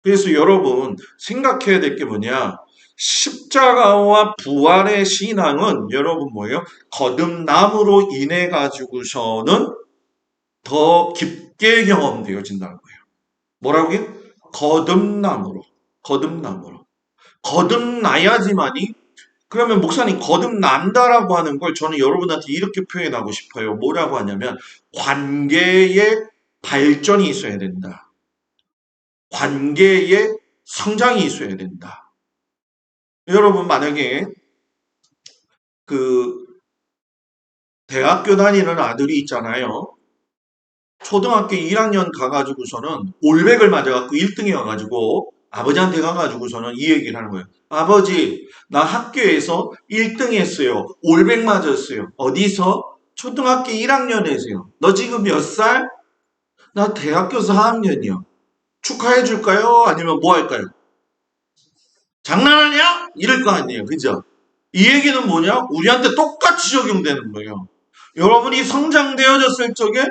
그래서 여러분 생각해야 될 게 뭐냐? 십자가와 부활의 신앙은 여러분 뭐예요? 거듭남으로 인해 가지고서는 더 깊게 경험되어진다는 거예요. 뭐라고요? 거듭남으로. 거듭나야지만이 그러면 목사님 거듭난다라고 하는 걸 저는 여러분한테 이렇게 표현하고 싶어요. 뭐라고 하냐면 관계의 발전이 있어야 된다. 관계의 성장이 있어야 된다. 여러분 만약에 그 대학교 다니는 아들이 있잖아요. 초등학교 1학년 가가지고서는 올백을 맞아갖고 1등이 와가지고 아버지한테 가가지고서는 이 얘기를 하는 거예요. 아버지, 나 학교에서 1등 했어요. 올백 맞았어요. 어디서? 초등학교 1학년에서요. 너 지금 몇 살? 나 대학교 4학년이요. 축하해 줄까요? 아니면 뭐 할까요? 장난하냐? 이럴 거 아니에요. 그죠? 이 얘기는 뭐냐? 우리한테 똑같이 적용되는 거예요. 여러분이 성장되어졌을 적에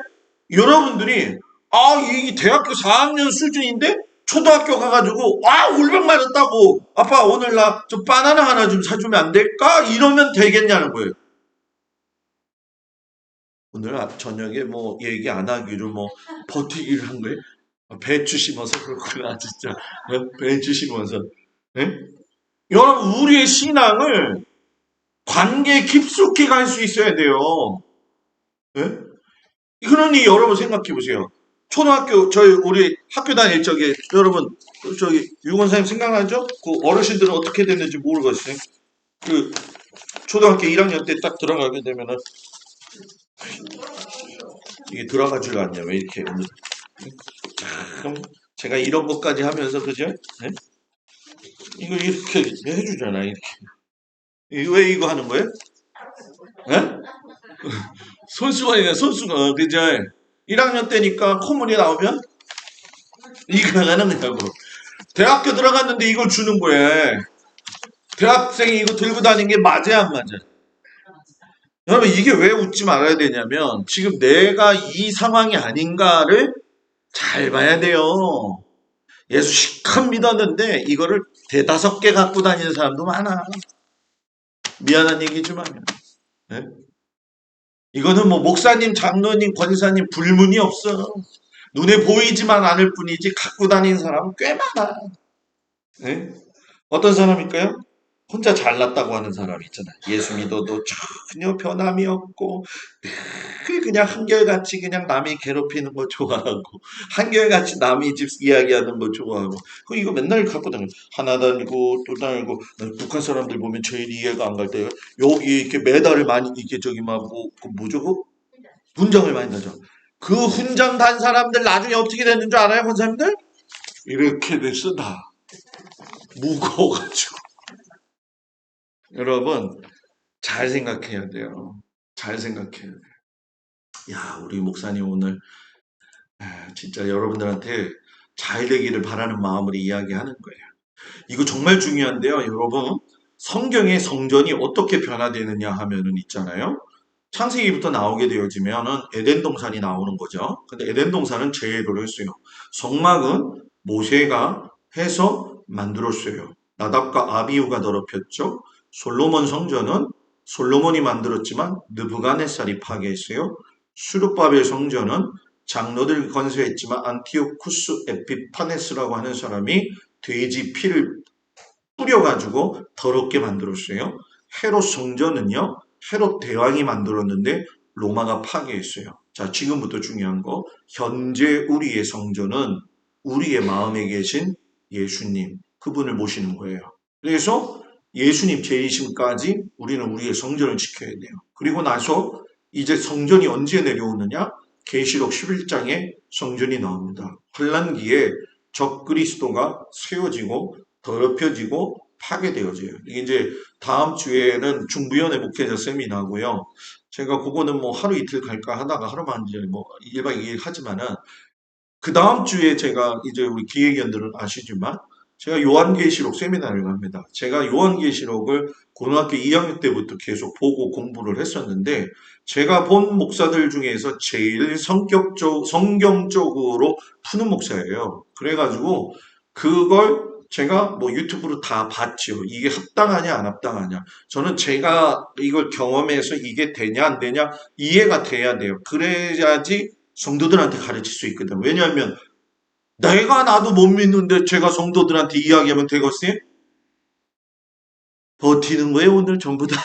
여러분들이 이 대학교 4학년 수준인데 초등학교 가가지고 울백 맞았다고 아빠 오늘 나 좀 바나나 하나 좀 사주면 안 될까? 이러면 되겠냐는 거예요. 오늘 저녁에 뭐 얘기 안 하기로 뭐 버티기를 한 거예요. 배추 심어서 그렇구나 진짜. 배추 심어서. 네? 여러분 우리의 신앙을 관계 깊숙이 갈 수 있어야 돼요. 네? 그러니 여러분 생각해 보세요. 초등학교 우리 학교 다닐 적에 여러분 저기 유권사님 생각나죠? 그 어르신들은 어떻게 됐는지 모르겠어요. 그 초등학교 1학년 때 딱 들어가게 되면은 이게 들어가지가 않냐 왜 이렇게 참 제가 이런 것까지 하면서 그죠? 네? 이거 이렇게 해주잖아 이렇게. 왜 이거 하는 거예요? 네? 손수가 있네 손수가 그죠? 1학년 때니까 콧물이 나오면 이거 하는 거냐고. 대학교 들어갔는데 이걸 주는 거예요. 대학생이 이거 들고 다니는 게 맞아야 안 맞아요? 여러분 이게 왜 웃지 말아야 되냐면 지금 내가 이 상황이 아닌가를 잘 봐야 돼요. 예수 실컷 믿었는데 이거를 대다섯 개 갖고 다니는 사람도 많아. 미안한 얘기지만 네? 이거는 뭐 목사님, 장로님, 권사님 불문이 없어. 눈에 보이지만 않을 뿐이지 갖고 다니는 사람은 꽤 많아. 네? 어떤 사람일까요? 혼자 잘났다고 하는 사람 있잖아요. 예수 믿어도 전혀 변함이 없고 늘 그냥 한결같이 그냥 남이 괴롭히는 거 좋아하고 한결같이 남이 집 이야기하는 거 좋아하고 그 이거 맨날 갖고 다니고 하나 달고 또 달고 북한 사람들 보면 제일 이해가 안 갈 때 여기 이렇게 메달을 많이 이렇게 저기 막그 뭐죠? 그 훈장을 많이 다죠. 그 훈장 단 사람들 나중에 어떻게 되는 줄 알아요, 권사님들? 이렇게 됐어 다 무거워가지고. 여러분 잘 생각해야 돼요. 잘 생각해야 돼요. 야, 우리 목사님 오늘 진짜 여러분들한테 잘 되기를 바라는 마음으로 이야기하는 거예요. 이거 정말 중요한데요, 여러분. 성경의 성전이 어떻게 변화되느냐 하면은 있잖아요. 창세기부터 나오게 되어지면은 에덴 동산이 나오는 거죠. 근데 에덴 동산은 제도를 써요. 성막은 모세가 해서 만들었어요. 나답과 아비후가 더럽혔죠. 솔로몬 성전은 솔로몬이 만들었지만 느부갓네살이 파괴했어요. 수르바벨 성전은 장로들 건설했지만 안티오쿠스 에피파네스라고 하는 사람이 돼지 피를 뿌려가지고 더럽게 만들었어요. 헤롯 성전은요, 헤롯 대왕이 만들었는데 로마가 파괴했어요. 자, 지금부터 중요한 거. 현재 우리의 성전은 우리의 마음에 계신 예수님, 그분을 모시는 거예요. 그래서 예수님 재림까지 우리는 우리의 성전을 지켜야 돼요. 그리고 나서 이제 성전이 언제 내려오느냐? 계시록 11장에 성전이 나옵니다. 환란기에 적그리스도가 세워지고 더럽혀지고 파괴되어져요. 이게 이제 다음 주에는 중부연의 목회자 세미나고요. 제가 그거는 뭐 하루 이틀 갈까 하다가 하루만 이제 뭐 1박 2일 하지만은 그 다음 주에 제가 이제 우리 기획위원들은 아시지만 제가 요한계시록 세미나를 갑니다. 제가 요한계시록을 고등학교 2학년 때부터 계속 보고 공부를 했었는데 제가 본 목사들 중에서 제일 성경적으로 푸는 목사예요. 그래가지고 그걸 제가 뭐 유튜브로 다 봤죠. 이게 합당하냐 안 합당하냐. 저는 제가 이걸 경험해서 이게 되냐 안 되냐 이해가 돼야 돼요. 그래야지 성도들한테 가르칠 수 있거든. 왜냐하면 내가 나도 못 믿는데 제가 성도들한테 이야기하면 되겠어요? 버티는 거예요, 오늘 전부 다.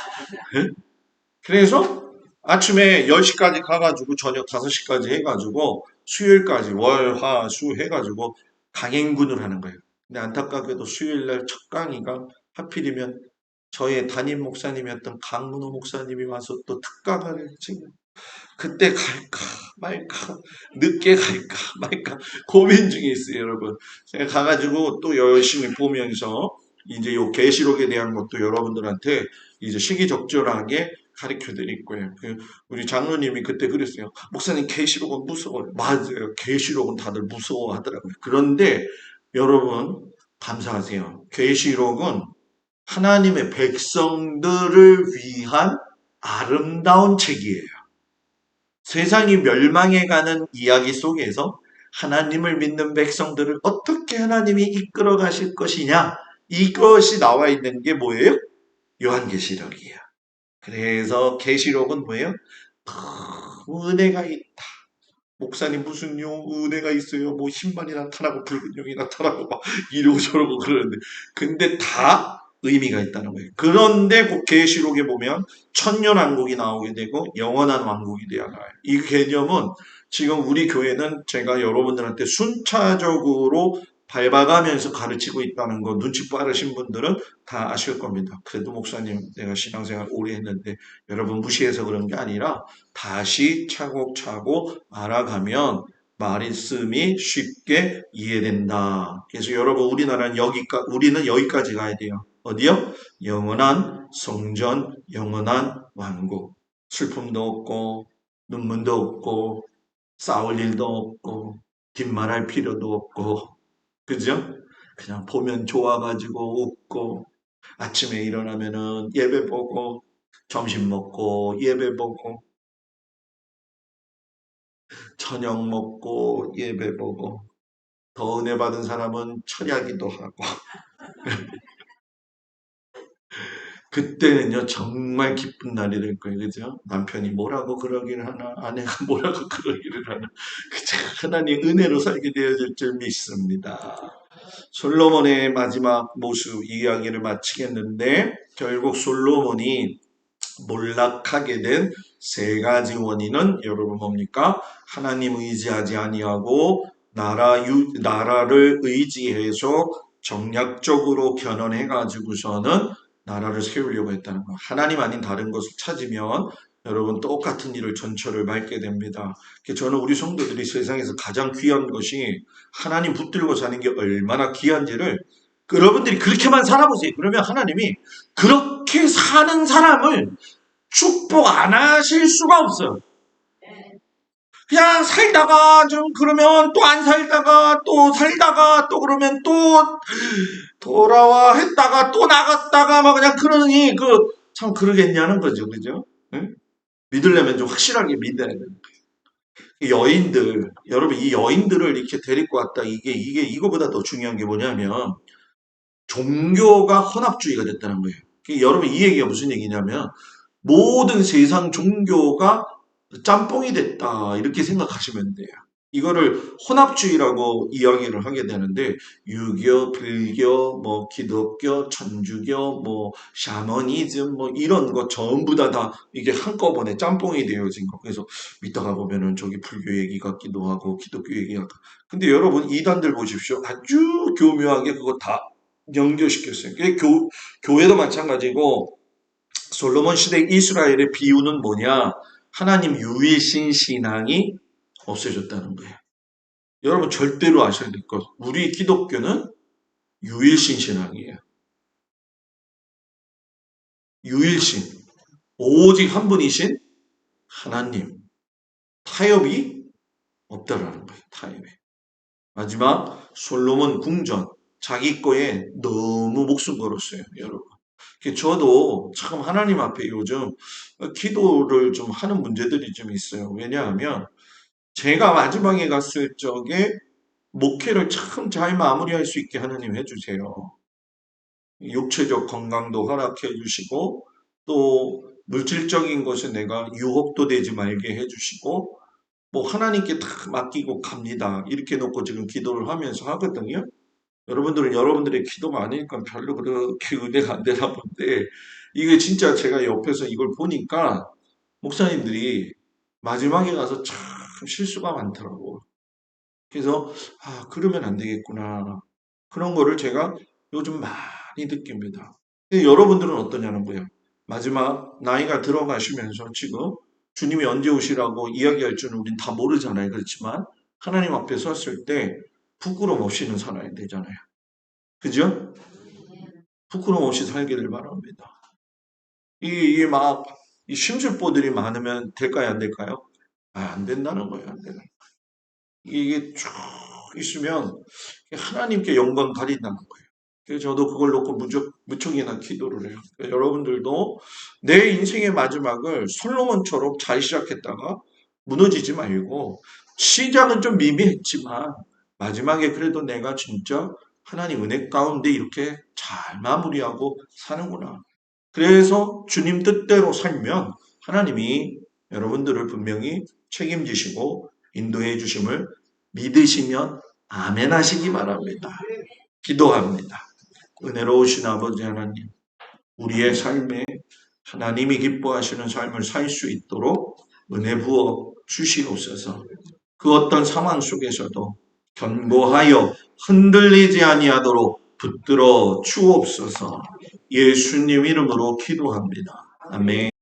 그래서 아침에 10시까지 가가지고 저녁 5시까지 해가지고 수요일까지 월, 화, 수 해가지고 강행군을 하는 거예요. 근데 안타깝게도 수요일날 첫 강의가 하필이면 저의 담임 목사님이었던 강문호 목사님이 와서 또 특강을 지금 그때 갈까 말까 늦게 갈까 말까 고민 중에 있어요, 여러분. 제가 가가지고 또 열심히 보면서 이제 요 계시록에 대한 것도 여러분들한테 이제 시기적절하게 가르쳐 드릴 거예요. 우리 장로님이 그때 그랬어요. 목사님 계시록은 무서워요. 맞아요. 계시록은 다들 무서워하더라고요. 그런데 여러분 감사하세요. 계시록은 하나님의 백성들을 위한 아름다운 책이에요. 세상이 멸망해 가는 이야기 속에서 하나님을 믿는 백성들을 어떻게 하나님이 이끌어 가실 것이냐, 이것이 나와 있는 게 뭐예요? 요한계시록이에요. 그래서 계시록은 뭐예요? 은혜가 있다. 목사님 무슨 은혜가 있어요? 뭐 흰만이 나타나고 붉은 용이 나타나고 막 이러고 저러고 그러는데 근데 다 의미가 있다는 거예요. 그런데 그 계시록에 보면 천년 왕국이 나오게 되고 영원한 왕국이 되어 나와요. 이 개념은 지금 우리 교회는 제가 여러분들한테 순차적으로 밟아가면서 가르치고 있다는 거 눈치 빠르신 분들은 다 아실 겁니다. 그래도 목사님 내가 신앙생활 오래 했는데 여러분 무시해서 그런 게 아니라 다시 차곡차곡 알아가면 말씀이 쉽게 이해된다. 그래서 여러분 우리는 여기까지 가야 돼요. 어디요? 영원한 성전, 영원한 왕국. 슬픔도 없고 눈물도 없고 싸울 일도 없고 뒷말할 필요도 없고 그죠? 그냥 보면 좋아가지고 웃고 아침에 일어나면은 예배 보고 점심 먹고 예배 보고 저녁 먹고 예배 보고 더 은혜 받은 사람은 철야기도 하고 그때는요 정말 기쁜 날이 될 거예요. 그죠? 남편이 뭐라고 그러기를 하나 아내가 뭐라고 그러기를 하나 그저 하나님 은혜로 살게 되어질 줄 믿습니다. 솔로몬의 마지막 모습 이야기를 마치겠는데 결국 솔로몬이 몰락하게 된 세 가지 원인은 여러분 뭡니까? 하나님 의지하지 아니하고 나라를 의지해서 정략적으로 견원해 가지고서는 나라를 세우려고 했다는 거. 하나님 아닌 다른 것을 찾으면 여러분 똑같은 일을 전철을 밟게 됩니다. 저는 우리 성도들이 세상에서 가장 귀한 것이 하나님 붙들고 사는 게 얼마나 귀한지를 여러분들이 그렇게만 살아보세요. 그러면 하나님이 그렇게 사는 사람을 축복 안 하실 수가 없어요. 그냥 살다가 좀 그러면 또 안 살다가 또 살다가 또 그러면 또 돌아와 했다가 또 나갔다가 막 그냥 그러니 참 그러겠냐는 거죠. 그죠? 응? 믿으려면 좀 확실하게 믿어야 돼요. 여인들, 여러분 이 여인들을 이렇게 데리고 왔다. 이게 이거보다 더 중요한 게 뭐냐면 종교가 혼합주의가 됐다는 거예요. 여러분 이 얘기가 무슨 얘기냐면 모든 세상 종교가 짬뽕이 됐다. 이렇게 생각하시면 돼요. 이거를 혼합주의라고 이야기를 하게 되는데 유교, 불교, 뭐 기독교, 천주교, 뭐 샤머니즘 뭐 이런 거 전부 다 이게 한꺼번에 짬뽕이 되어진 거. 그래서 믿다가 보면은 저기 불교 얘기 같기도 하고 기독교 얘기 같고. 근데 여러분 이단들 보십시오. 아주 교묘하게 그거 다 연결시켰어요. 교회도 마찬가지고 솔로몬 시대 이스라엘의 비유는 뭐냐? 하나님 유일신 신앙이 없어졌다는 거예요. 여러분 절대로 아셔야 될 것. 우리 기독교는 유일신 신앙이에요. 유일신. 오직 한 분이신 하나님. 타협이 없다라는 거예요. 타협이. 마지막 솔로몬 궁전. 자기 거에 너무 목숨 걸었어요. 여러분. 저도 참 하나님 앞에 요즘 기도를 좀 하는 문제들이 좀 있어요. 왜냐하면 제가 마지막에 갔을 적에 목회를 참 잘 마무리할 수 있게 하나님 해주세요. 육체적 건강도 허락해 주시고 또 물질적인 것에 내가 유혹도 되지 말게 해주시고 뭐 하나님께 다 맡기고 갑니다. 이렇게 놓고 지금 기도를 하면서 하거든요. 여러분들은 여러분들의 기도가 아니니까 별로 그렇게 은혜가 안 되나 본데, 이게 진짜 제가 옆에서 이걸 보니까 목사님들이 마지막에 가서 참 실수가 많더라고. 그래서 그러면 안 되겠구나. 그런 거를 제가 요즘 많이 느낍니다. 근데 여러분들은 어떠냐는 거예요. 마지막 나이가 들어가시면서 지금 주님이 언제 오시라고 이야기할 줄은 우린 다 모르잖아요. 그렇지만 하나님 앞에 섰을 때 부끄럼 없이는 살아야 되잖아요. 그죠? 부끄럼 없이 살기를 바랍니다. 이 심술보들이 많으면 될까요? 안 될까요? 안 된다는 거예요. 안 되는. 이게 쭉 있으면 하나님께 영광 가린다는 거예요. 그래서 저도 그걸 놓고 무척이나 기도를 해요. 그러니까 여러분들도 내 인생의 마지막을 솔로몬처럼 잘 시작했다가 무너지지 말고, 시작은 좀 미미했지만 마지막에 그래도 내가 진짜 하나님 은혜 가운데 이렇게 잘 마무리하고 사는구나. 그래서 주님 뜻대로 살면 하나님이 여러분들을 분명히 책임지시고 인도해 주심을 믿으시면 아멘 하시기 바랍니다. 기도합니다. 은혜로우신 아버지 하나님, 우리의 삶에 하나님이 기뻐하시는 삶을 살 수 있도록 은혜 부어 주시옵소서. 그 어떤 상황 속에서도 견고하여 흔들리지 아니하도록 붙들어 주옵소서. 예수님 이름으로 기도합니다. 아멘.